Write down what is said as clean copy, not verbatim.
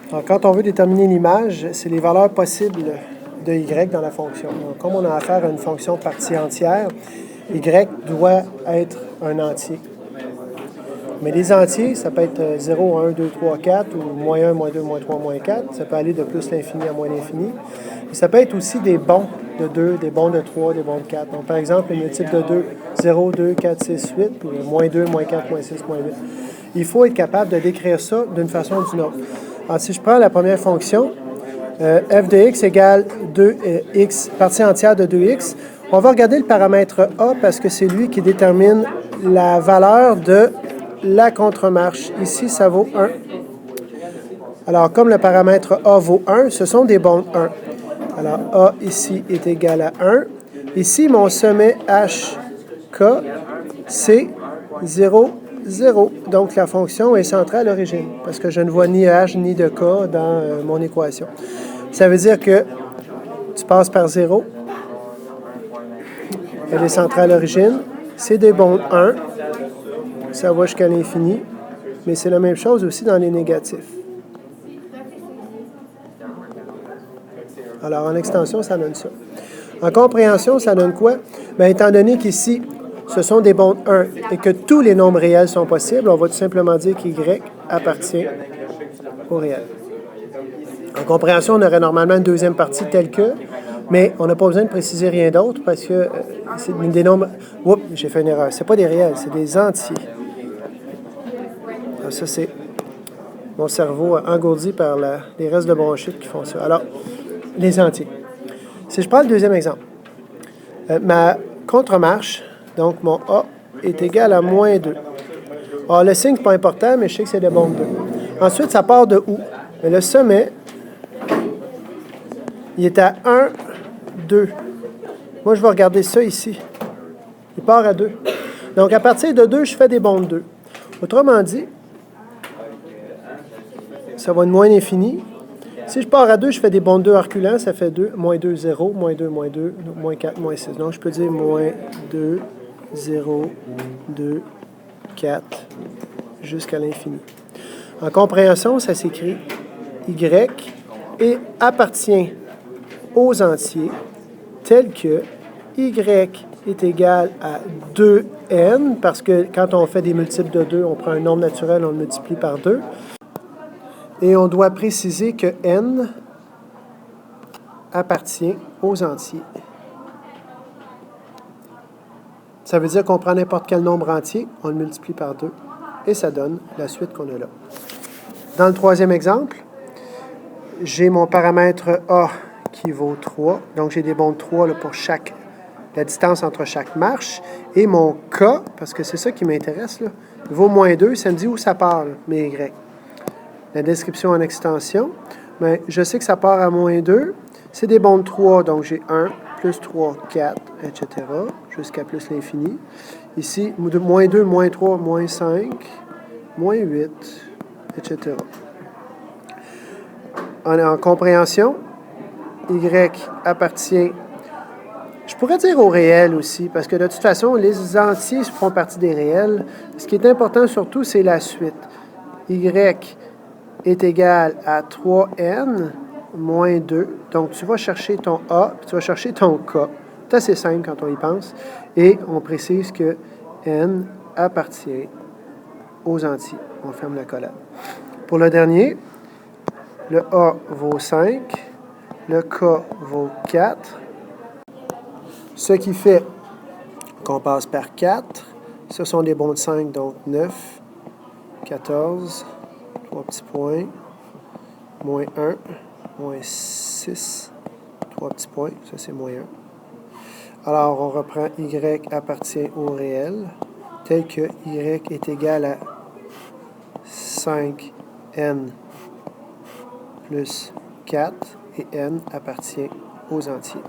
Alors, quand on veut déterminer l'image, c'est les valeurs possibles de y dans la fonction. Donc, comme on a affaire à une fonction partie entière, y doit être un entier. Mais les entiers, ça peut être 0, 1, 2, 3, 4, ou moins 1, moins 2, moins 3, moins 4. Ça peut aller de plus l'infini à moins l'infini. Et ça peut être aussi des bons de 2, des bons de 3, des bons de 4. Donc, par exemple, le multiple de 2, 0, 2, 4, 6, 8, ou moins 2, moins 4, moins 6, moins 8. Il faut être capable de décrire ça d'une façon ou d'une autre. Alors, si je prends la première fonction, f de x égale 2x, partie entière de 2x, on va regarder le paramètre a parce que c'est lui qui détermine la valeur de la contre-marche. Ici, ça vaut 1. Alors, comme le paramètre a vaut 1, ce sont des bons 1. Alors, a ici est égal à 1. Ici, mon sommet hk, c'est 0, 0. Donc, la fonction est centrée à l'origine parce que je ne vois ni h ni de k dans mon équation. Ça veut dire que tu passes par 0. Elle est centrée à l'origine. C'est des bons 1. Ça va jusqu'à l'infini. Mais c'est la même chose aussi dans les négatifs. Alors, en extension, ça donne ça. En compréhension, ça donne quoi? Bien, étant donné qu'ici, ce sont des bons 1 et que tous les nombres réels sont possibles, on va tout simplement dire qu'y appartient au réel. En compréhension, on aurait normalement une deuxième partie telle que, mais on n'a pas besoin de préciser rien d'autre parce que c'est des nombres... Oups, j'ai fait une erreur. Ce n'est pas des réels, c'est des entiers. Alors ça, c'est mon cerveau engourdi par les restes de bronchite qui font ça. Alors, les entiers. Si je prends le deuxième exemple, ma contre-marche, donc mon A, est égal à moins 2. Alors, le signe, ce n'est pas important, mais je sais que c'est de bon 2. Ensuite, ça part de où? Mais le sommet, il est à 1, 2. Moi, je vais regarder ça ici. Il part à 2. Donc, à partir de 2, je fais des bons de 2. Autrement dit, ça va de moins l'infini. Si je pars à 2, je fais des bons de 2 reculants, ça fait 2, moins 2, 0, moins 2, moins 2, moins 4, moins 6. Donc, je peux dire moins 2, 0, 2, 4, jusqu'à l'infini. En compréhension, ça s'écrit y et appartient aux entiers tels que y est égal à 2n, parce que quand on fait des multiples de 2, on prend un nombre naturel, on le multiplie par 2. Et on doit préciser que n appartient aux entiers. Ça veut dire qu'on prend n'importe quel nombre entier, on le multiplie par 2, et ça donne la suite qu'on a là. Dans le troisième exemple, j'ai mon paramètre a qui vaut 3, donc j'ai des bons de 3 là, pour la distance entre chaque marche, et mon k, parce que c'est ça qui m'intéresse, là, vaut moins 2, ça me dit où ça part, là, mes y. La description en extension, bien, je sais que ça part à moins 2. C'est des bons de 3, donc j'ai 1, plus 3, 4, etc., jusqu'à plus l'infini. Ici, moins 2, moins 3, moins 5, moins 8, etc. En compréhension, y appartient, je pourrais dire au réel aussi, parce que de toute façon, les entiers font partie des réels. Ce qui est important surtout, c'est la suite. Y est égal à 3n moins 2. Donc, tu vas chercher ton A, puis tu vas chercher ton K. C'est assez simple quand on y pense. Et on précise que n appartient aux entiers. On ferme la collade. Pour le dernier, le A vaut 5, le K vaut 4, ce qui fait qu'on passe par 4. Ce sont des bons de 5, donc 9, 14, 3 petits points, moins 1, moins 6, 3 petits points, ça c'est moins 1. Alors, on reprend y appartient au réel, tel que y est égal à 5n plus 4, et n appartient aux entiers.